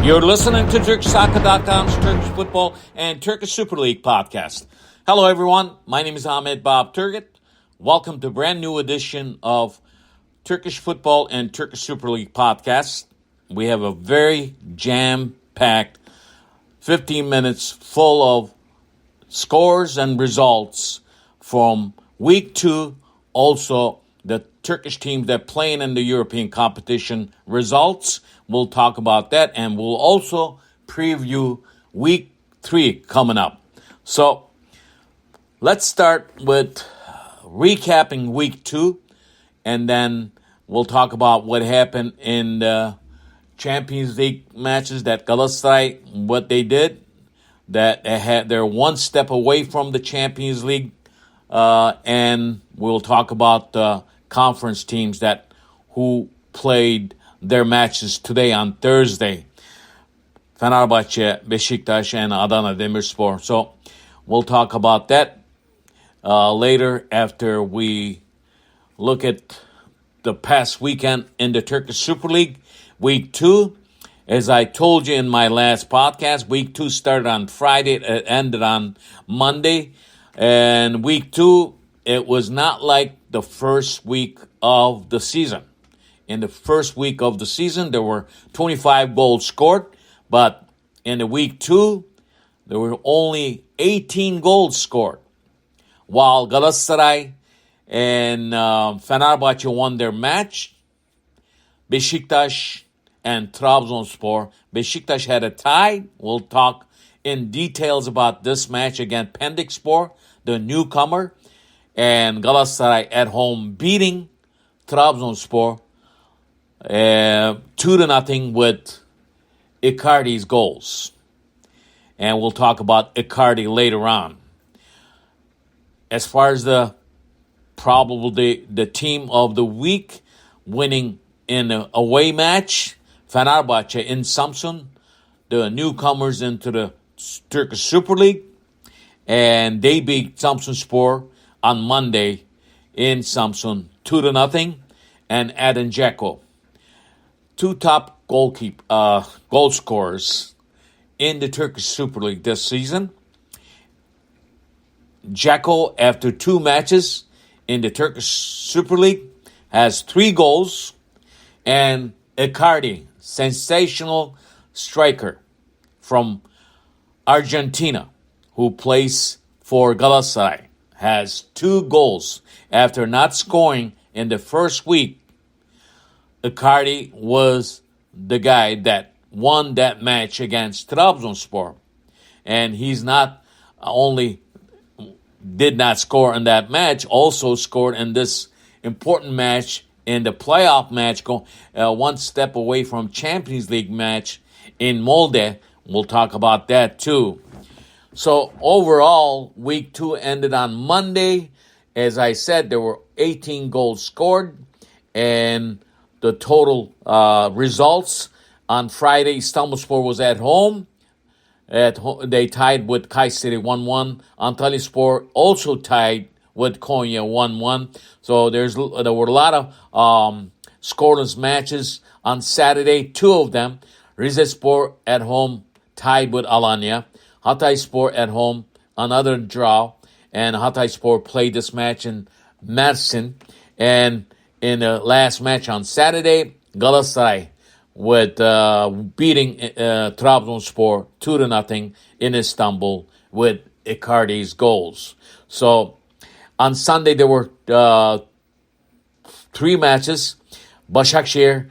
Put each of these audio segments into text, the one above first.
You're listening to TurkishSoccer.com's Turkish Football and Turkish Super League podcast. Hello, everyone. My name is Ahmet Turgut. Welcome to a brand new edition of Turkish Football and Turkish Super League podcast. We have a very jam-packed 15 minutes full of scores and results from week 2. Also, the Turkish teams that playing in the European competition results. We'll talk about that, and we'll also preview week 3 coming up. So let's start with recapping week 2, and then we'll talk about what happened in the Champions League matches that Galatasaray, what they did, that they're one step away from the Champions League, and we'll talk about the conference teams who played their matches today on Thursday. Fenerbahçe, Beşiktaş, and Adana Demirspor. So we'll talk about that later after we look at the past weekend in the Turkish Super League. Week 2, as I told you in my last podcast, week 2 started on Friday, it ended on Monday. And week 2, it was not like the first week of the season. In the first week of the season, there were 25 goals scored, but in the week 2, there were only 18 goals scored. While Galatasaray and Fenerbahçe won their match, Beşiktaş and Trabzonspor, Beşiktaş had a tie. We'll talk in details about this match against Pendikspor, the newcomer, and Galatasaray at home beating Trabzonspor 2-0 with Icardi's goals. And we'll talk about Icardi later on. As far as the team of the week winning in an away match, Fenerbahçe in Samsun, the newcomers into the Turkish Super League, and they beat Samsunspor on Monday in Samsun 2-0, and Adin Dzeko, 2 top goal scorers in the Turkish Super League this season. Dzeko, after 2 matches in the Turkish Super League, has 3 goals, and Icardi, sensational striker from Argentina, who plays for Galatasaray, has 2 goals. After not scoring in the first week, Icardi was the guy that won that match against Trabzonspor. And he's not only did not score in that match, also scored in this important match, in the playoff match, one step away from Champions League match in Molde. We'll talk about that too. So overall, week 2 ended on Monday. As I said, there were 18 goals scored, and the total results on Friday, Istanbulspor was at home. They tied with Kayseri 1-1. Antalyaspor also tied with Konya 1-1. So there were a lot of scoreless matches on Saturday. 2 of them, Rizespor at home tied with Alanya. Hatayspor at home, another draw. And Hatayspor played this match in Mersin. And in the last match on Saturday, Galatasaray with beating Trabzonspor 2-0 in Istanbul with Icardi's goals. So on Sunday there were 3 matches. Başakşehir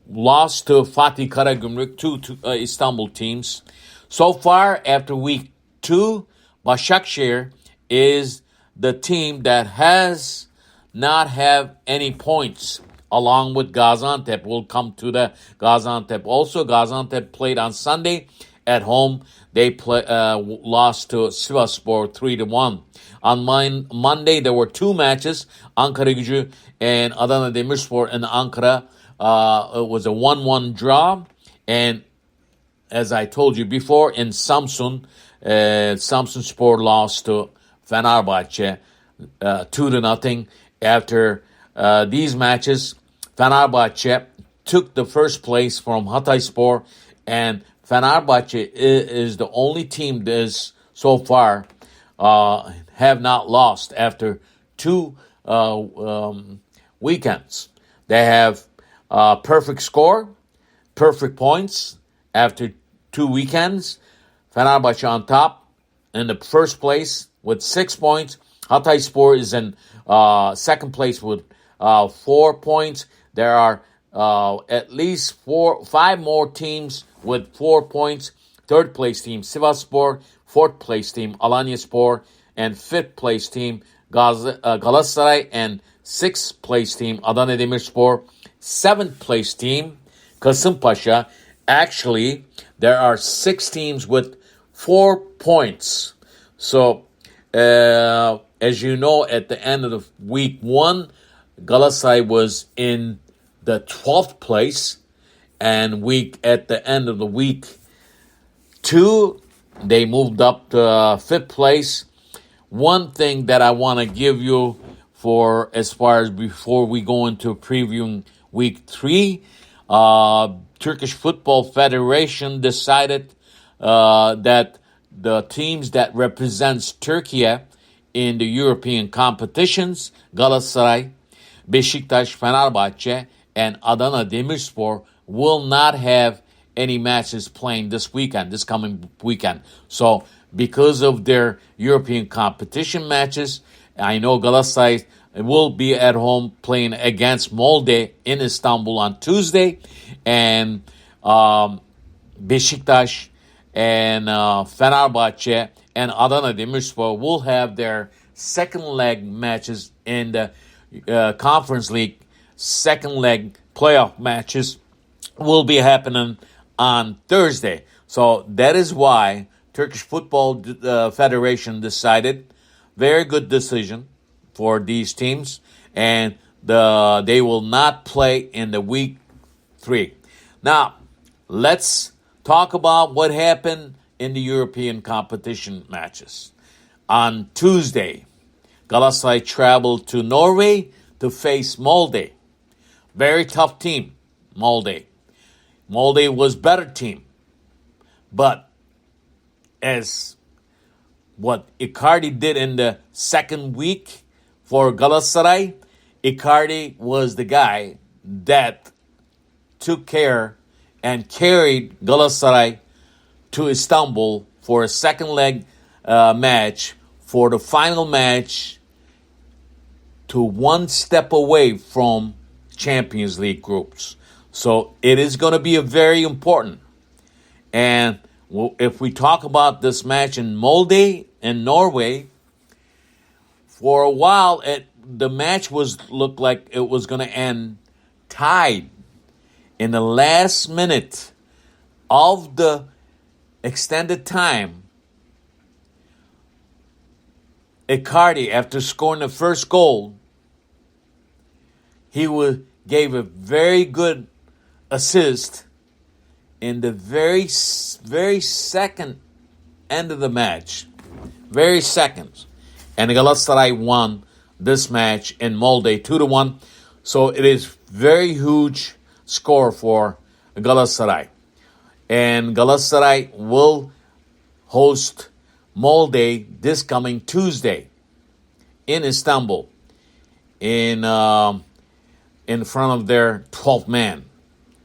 lost to Fatih Karagümrük, 2 Istanbul teams. So far, after week 2, Başakşehir is the team that has not have any points, along with Gaziantep. We'll come to the Gaziantep. Also, Gaziantep played on Sunday at home. They lost to Sivasspor 3-1. On Monday, there were 2 matches. Ankaragücü and Adana Demirspor in Ankara. It was a 1-1 draw. And as I told you before, in Samsun, Samsunspor lost to Fenerbahçe 2-0. After these matches, Fenerbahçe took the first place from Hatayspor, and Fenerbahçe is the only team that is so far have not lost after two weekends. They have perfect score, perfect points after 2 weekends. Fenerbahçe on top in the first place with 6 points. Hatayspor is in second place with 4 points. There are at least 5 more teams with 4 points. Third place team Sivasspor, fourth place team Alanyaspor, and fifth place team Galatasaray, and sixth place team Adana Demirspor, seventh place team Kasımpaşa. Actually, there are 6 teams with 4 points. So, as you know, at the end of the week 1, Galatasaray was in the 12th place, and at the end of the week 2, they moved up to 5th place. One thing that I want to give you for as far as before we go into previewing week 3, Turkish Football Federation decided that the teams that represents Turkey in the European competitions, Galatasaray, Beşiktaş, Fenerbahçe, and Adana Demirspor, will not have any matches playing this coming weekend. So, because of their European competition matches, I know Galatasaray will be at home playing against Molde in Istanbul on Tuesday, and Beşiktaş and Fenerbahçe and Adana Demirspor will have their second leg matches in the Conference League. Second leg playoff matches will be happening on Thursday. So that is why Turkish Football Federation decided, very good decision for these teams, and they will not play in the week 3. Now, let's talk about what happened in the European competition matches. On Tuesday, Galatasaray traveled to Norway to face Molde. Very tough team, Molde. Molde was better team. But as what Icardi did in the second week for Galatasaray, Icardi was the guy that took care and carried Galatasaray to Istanbul for a second leg match, for the final match, to one step away from Champions League groups. So it is going to be a very important. And if we talk about this match in Molde in Norway, for a while the match looked like it was going to end tied. In the last minute of the extended time, Icardi, after scoring the first goal, he gave a very good assist in the very second end of the match. Very second. And Galatasaray won this match in Molde 2-1. So it is very huge score for Galatasaray. And Galatasaray will host Molde this coming Tuesday in Istanbul in front of their 12th man.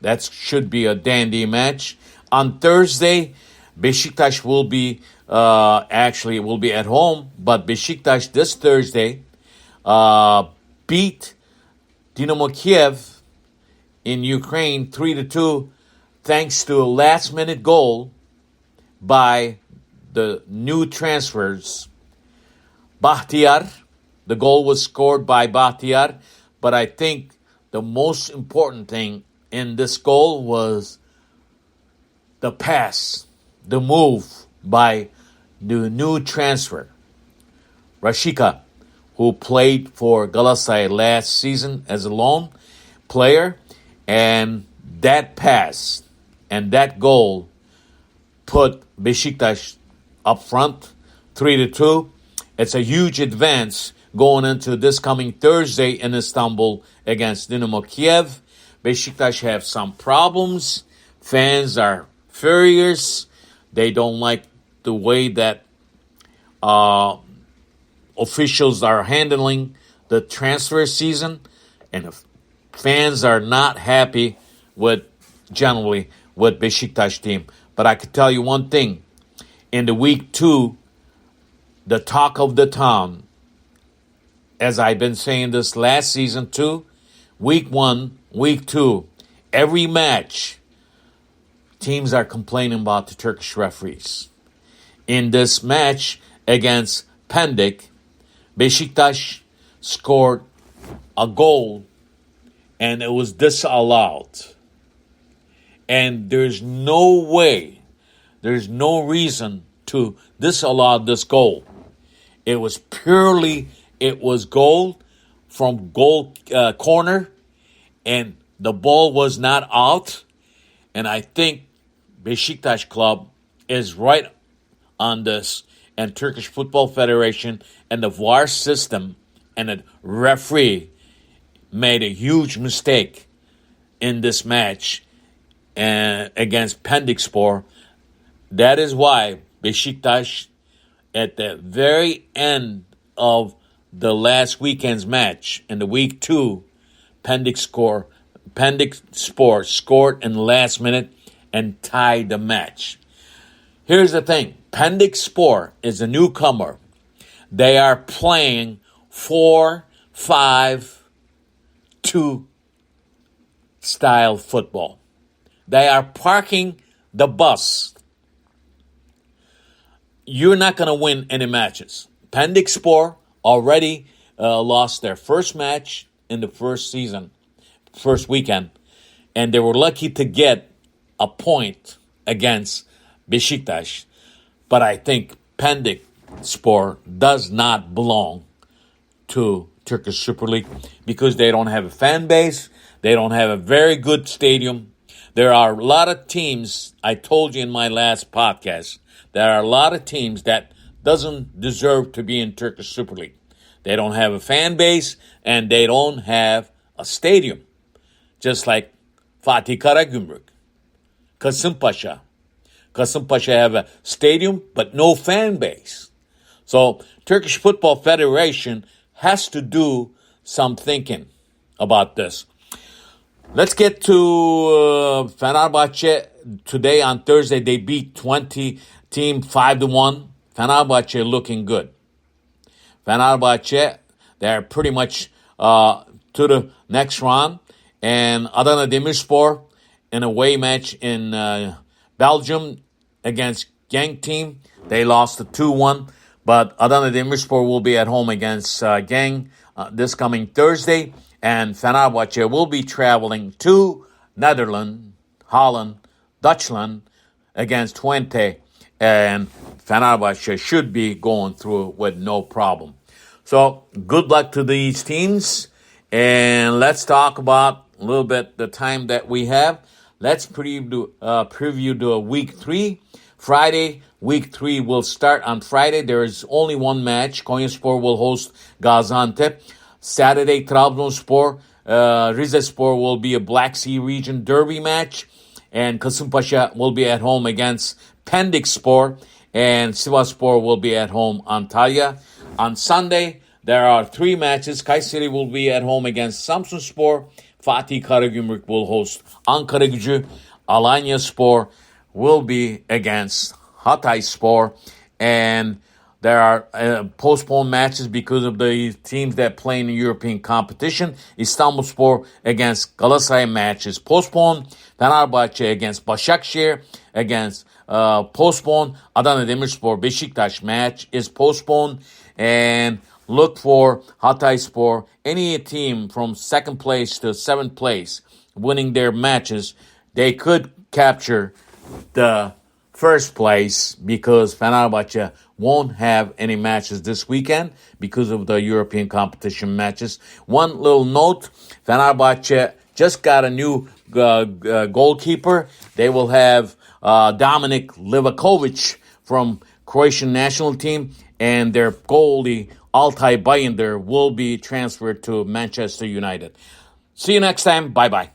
That should be a dandy match. On Thursday, Beşiktaş will be at home, but Beşiktaş this Thursday beat Dynamo Kiev in Ukraine 3-2 thanks to a last-minute goal by the new transfers. Bahtiyar, the goal was scored by Bahtiyar, but I think the most important thing in this goal was the pass, the move by the new transfer, Rashika, who played for Galatasaray last season as a loan player, and that pass and that goal put Beşiktaş up front 3-2. It's a huge advance going into this coming Thursday in Istanbul against Dynamo Kiev. Beşiktaş have some problems. Fans are furious. They don't like the way that officials are handling the transfer season, and the fans are not happy generally with Beşiktaş team. But I could tell you one thing: in the week 2, the talk of the town, as I've been saying this last season too, week 1, week 2, every match, teams are complaining about the Turkish referees. In this match against Pendik, Beşiktaş scored a goal and it was disallowed. And there's no way, there's no reason to disallow this goal. It was goal from goal corner, and the ball was not out. And I think Beşiktaş Club is right on this, and Turkish Football Federation and the VAR system and the referee made a huge mistake in this match against Pendikspor. That is why Beşiktaş, at the very end of the last weekend's match, in the week 2, Pendikspor scored in the last minute and tied the match. Here's the thing. Pendikspor is a newcomer. They are playing 4-5-2 style football. They are parking the bus. You're not going to win any matches. Pendikspor already lost their first match in the first weekend, and they were lucky to get a point against Beşiktaş. But I think Pendikspor does not belong to Turkish Super League because they don't have a fan base. They don't have a very good stadium. There are a lot of teams, I told you in my last podcast, there are a lot of teams that doesn't deserve to be in Turkish Super League. They don't have a fan base and they don't have a stadium. Just like Fatih Karagümrük, Kasımpaşa. Kasımpaşa have a stadium but no fan base. So Turkish Football Federation has to do some thinking about this. Let's get to Fenerbahçe. Today on Thursday, they beat 20 team 5-1. Fenerbahçe looking good. Fenerbahçe, they're pretty much to the next round. And Adana Demirspor, in a away match in Belgium against Genk team, they lost to 2-1. But Adana Demirspor will be at home against Genk this coming Thursday. And Fenerbahçe will be traveling to Netherlands, Holland, Dutchland against Twente. And Fenerbahçe should be going through with no problem. So good luck to these teams. And let's talk about a little bit the time that we have. Let's preview the week 3. Friday, week 3 will start on Friday. There is only one match. Konyaspor will host Gaziantep. Saturday, Trabzonspor, Rizespor will be a Black Sea region derby match. And Kasımpaşa will be at home against Pendikspor. And Sivasspor will be at home Antalya. On Sunday, there are 3 matches. Kayseri will be at home against Samsunspor. Fatih Karagümrük will host Ankaragücü. Alanyaspor will be against Hatayspor. And there are postponed matches because of the teams that play in the European competition. Istanbulspor against Galatasaray match is postponed. Fenerbahçe against Başakşehir postponed. Adana Demirspor Beşiktaş match is postponed. And look for Hatayspor. Any team from 2nd place to 7th place winning their matches, they could capture the 1st place because Fenerbahçe won't have any matches this weekend because of the European competition matches. One little note, Fenerbahçe just got a new goalkeeper. They will have Dominik Livakovic from Croatian national team, and their goalie Altay Bayındır will be transferred to Manchester United. See you next time. Bye-bye.